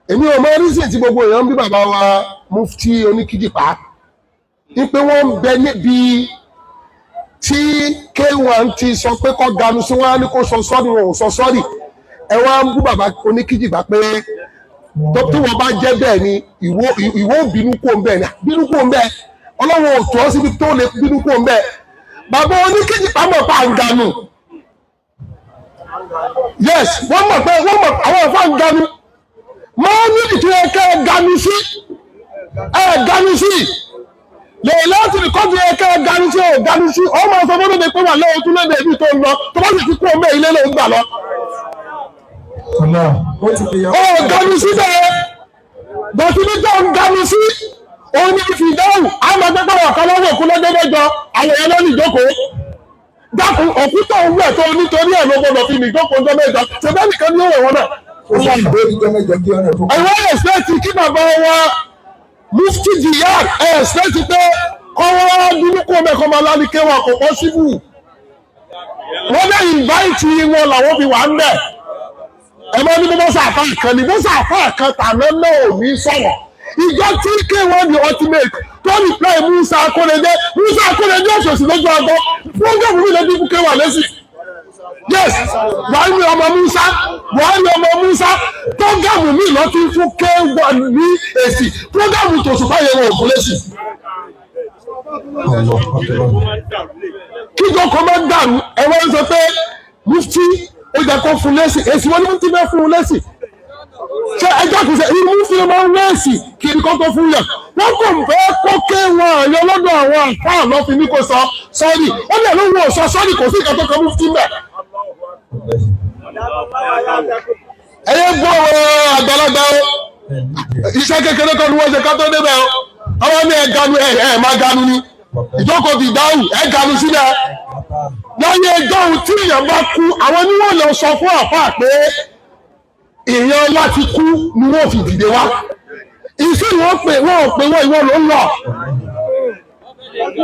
èmi ò mọ rísì tí gbogbo èèyàn bí bàbá wa mufti Oníkìjìpá ní pé wọ́n ń bẹ níbi tí K1 ti sọ pé kọ́ ganu sí wọn á ní kó sọ sọ́ọ̀rì wọn ò sọ sọ́ọ̀rì ẹ wá ń bú bàbá Oníkìjìpá pé tí wọ́n bá jẹ́ bẹ́ẹ̀ ni ìwọ bínú kó ń bẹ́ẹ̀ ni bínú kó ń bẹ́ẹ̀ ọlọ́run ò tó síbi tó lè bínú kó ń bẹ́ẹ̀ bàbá Oníkìjìpá mọ̀ pa ń ganu yes wọ́n mọ̀ pé àwọn ọ̀fà ń ganu máa ní ìtura ẹ̀kẹ́ ganu sí lè láti rí kọ́jú ẹ̀kẹ́ ganu sí ọ máa sọ fọ́dọ̀ pé wà lẹ́yìn tún lẹ́dẹ̀ ibi tó ń lọ tó bá sì ti kú ọmọ ilé ló ń gbà lọ. Ó ganu sí bẹ́ẹ̀ bọ̀tí ní tó ń ganu sí òun ní ìfìdáhùn àmọ́ gbẹ́gbẹ́ wà kan lọ́wọ́ òkú lọ́jọ́ mẹ́jọ àwọn ẹ̀yẹ lọ́nà ìjókòó dákun òkúta òun ẹ̀ tó nítorí ẹ̀ ló gbọdọ̀ fi nìjókòó ọjọ́ mẹ́jọ ṣe bẹ́ẹ̀ nìkan ní òwe wọn náà. Àwọn ẹ̀sẹ̀tì kí bàbá wa Mufti Jiyad ẹ̀sẹ̀tì pé kọ́wọ́ dúró kó mẹ́kọ́ máa lálìkẹ́ wọn kò pọ́ síbù. Wọ́n lè ìnváìtì wọn làwọn fi wà ń bẹ̀. Ẹ máa ní bó bọ́sà àfá kan ní bọ́sà àfá kan tàná náà ò ní sọ̀rọ̀. Ìjọ tí K1 the ultimate tó reply Musa Akóredé òṣòṣì lójú agbọ́ fún ọjọ́ ìwé lẹ́bí fún K1 lẹ́sìn. Yes, Buhari ọmọ Musa prógámù mi lọ tún fún K1 ní èsì prógámù tòṣùpá yẹn wọn ò fún lẹ́sì. Kíjọ kan máa ń dàrú ẹ̀wọ́n ń sọ pé Mufti ó jẹ́ kó fún lẹ́sì èsì wọn ni Mufti bẹ́ẹ̀ fún lẹ́sì. Ṣé ẹjọ́ kìí ṣe irú Mufti máa ń lẹ́sì kiri kan tó fún yàn wọ́n kò fẹ́ kó K1 àyọ lọ́dọ̀ àwọn àfáà lọ́fi ní kò sọ sọ́ọ̀rì ó lè lóun ò sọ sọ́ọ̀rì kò sí ìkan tó kan Mufti mẹ́. Ẹyẹ gbọ́ àgbàlagbà o iṣẹ́ kékeré kan ní wọ́n ṣe ká tó débẹ̀ o àwọn ní ẹ̀ganu ẹ̀ máa ganu ni ìjókòó ti dáhùn ẹ̀ganu sílẹ̀ láyé ẹjọ́hun tí èèyàn bá kú àwọn ni wọ́n lọ sọ fún àfáà pé èèyàn láti kú ni wọ́n fi dìde wá ìsìn wọ́n pè wọ́n ìwọ ló ń lọ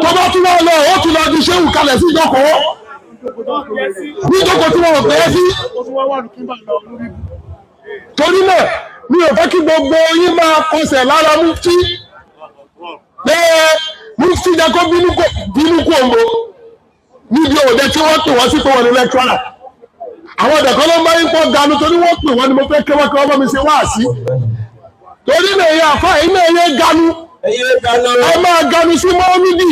tó bá tún wọ́n lọ ó tún lọ di ṣéwù kalẹ̀ sí ìjókòó ní ìjókòó tí wọ́n pè é sí. Torí náà mi ò fẹ́ kí gbogbo yín máa kọsẹ̀ lára Mufti pé Mufti jẹ́ kó bínú kú òǹgbò níbi òde tí wọ́n pè wọ́n sí pé wọ́n ní lẹ́kítọ́rà àwọn ọ̀dẹ̀ kan ló máa ń pọ̀ ganu torí wọ́n pè wọ́n ni mo fẹ́ kí wọ́n bá mi ṣe wáàsí torí náà ẹ̀yà àfá iná ẹ̀yẹ ganu ẹ máa ganu sí mọ́ọ́mídì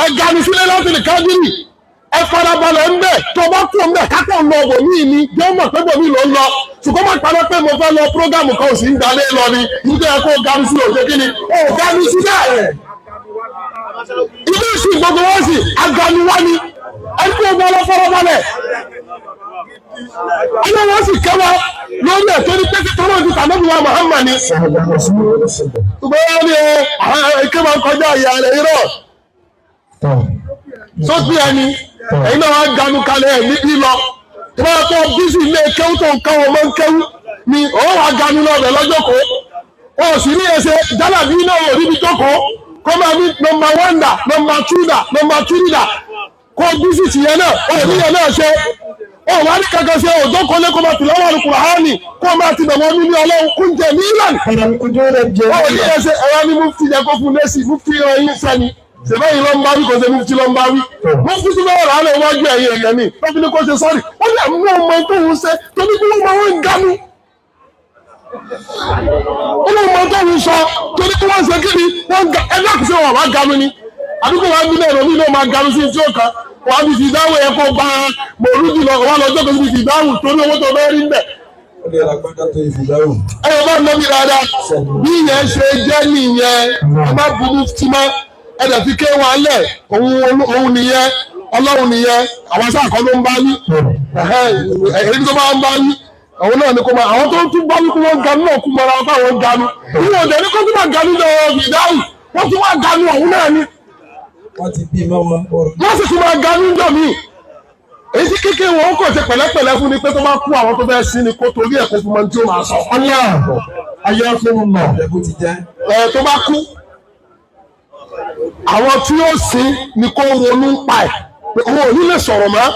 ẹ ganu sílé láti lè kájírì ẹ farabalẹ̀ ń bẹ̀ tó bá kú ń bẹ̀ kápọ̀ ń lọ bòmíì ni jẹ́ mọ̀ pé bòmíì ló ń lọ ṣùgbọ́n má parọ́ pé mo fẹ́ lọ prógámù kan ò sí ń dalé lọ ni nígbà yẹn kó ganu sí òjò kí ni ó ganu sí bẹ́ẹ̀ ilé ìsìn gbogbo wọn sì aganu wá ni ẹni tó gbọ́ lọ farabalẹ̀ ẹni wọn sì kẹwàá lórí ẹ̀ tó ní pé kí tọ́lọ́ ti tàbí wa Muhammad ni ṣùgbọ́n wọn ni ẹ̀kẹ́ máa kọjá ìyá rẹ̀ irọ́ sọ́tí ẹni ẹ̀yin náà wá ganu kalẹ̀ ẹ̀ níbí lọ tí wọ́n tó bísí ilé kéwú tó ń káwọn ọmọ ń kéwú ni òun wá ganu lọ rẹ̀ lọ́jọ́kọ́ ó sì ní ẹsẹ̀ jálàbí náà ò rí bí jókòó kó máa ní nọmba 1 dà nọmba 2 dà nọmba 3 dà kó bísí tìyẹn náà ó rí yẹn náà ṣe ó wá ní kankan ṣe òjókòó lé kó máa tìlọ́ wà ní Kùránì kó máa ti bẹ̀wọ̀ nínú Ọlọ́run kúnjẹ ní ìlànà ó ní ẹsẹ̀ ẹ̀rọ ní Mufti jẹ́ kó fún lẹ́sì Mufti ẹ̀yìn sẹ́ni sèbẹ́yìn ló ń bá wí kò ṣe Mufti ló ń bá wí Mufti tí wọ́n rà á lọ wájú ẹ̀yìn ẹ̀yẹ ni wọ́n fi ní kó ṣe sọ́ọ̀rì ó ní àmú ọmọ tó ń ṣe tó ní kí wọ́n máa ń ganu ó ní ọmọ tó ń sọ tó ní kí wọ́n ṣe kí ni ẹgbẹ́ àkùsẹ́ wọn wá ganu ni àdúgbò wa nílẹ̀ ìròmí náà máa ganu sí tí ó kan wọ́n á fi fi ìdáhùn ẹ̀ kó gba mòrúdì lọ wọ́n lọ jókòó sí fi ìdáhùn torí owó tó bẹ́ẹ̀ rí ń bẹ̀. ẹ yóò bá ń lọ́bí dáadáa bí ìyẹn ṣe jẹ́ nìyẹn ẹ má bu Mufti mọ́ ẹ̀dẹ̀ fi K1 lẹ̀ òun nìyẹn Ọlọ́run nìyẹn àwọn sáà kan ló ń bá yí èyí tó bá ń bá yí àwọn náà ni kò máa àwọn tó ń tún bá yí kó wọ́n ganu náà kú mọ́ra wọn káwọn ganu ìwọ̀n ọ̀dẹ̀ ní kó tún máa ganu lọ ìdáhùn wọ́n tún wá ganu ọ̀hún náà ni wọ́n sì tún máa ganu ń jọ mí èyí tí kékeré wọn kò ṣe pẹ̀lẹ́pẹ̀lẹ́ fún ni pé tó bá kú àwọn tó fẹ́ sí ni kó torí ẹ̀ kó fún mọ́ tí ó máa sọ ọ̀nà ayé fún un náà tó bá kú àwọn tí ó sin ni kó ronú pa ẹ̀ pé òun ò ní lè sọ̀rọ̀ mọ́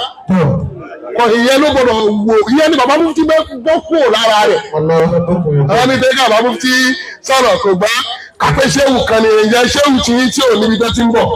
ìyẹn ló gbọdọ̀ wò ìyẹn ni bàbá mufti bọ́ kúrò lára rẹ̀. àwọn ní tẹ́lẹ̀ bàbá mufti sọ̀rọ̀ kò gbá kápẹ́ ṣéwù kan ní ìyẹn ṣéwù tí ò níbi tó ti ń bọ̀.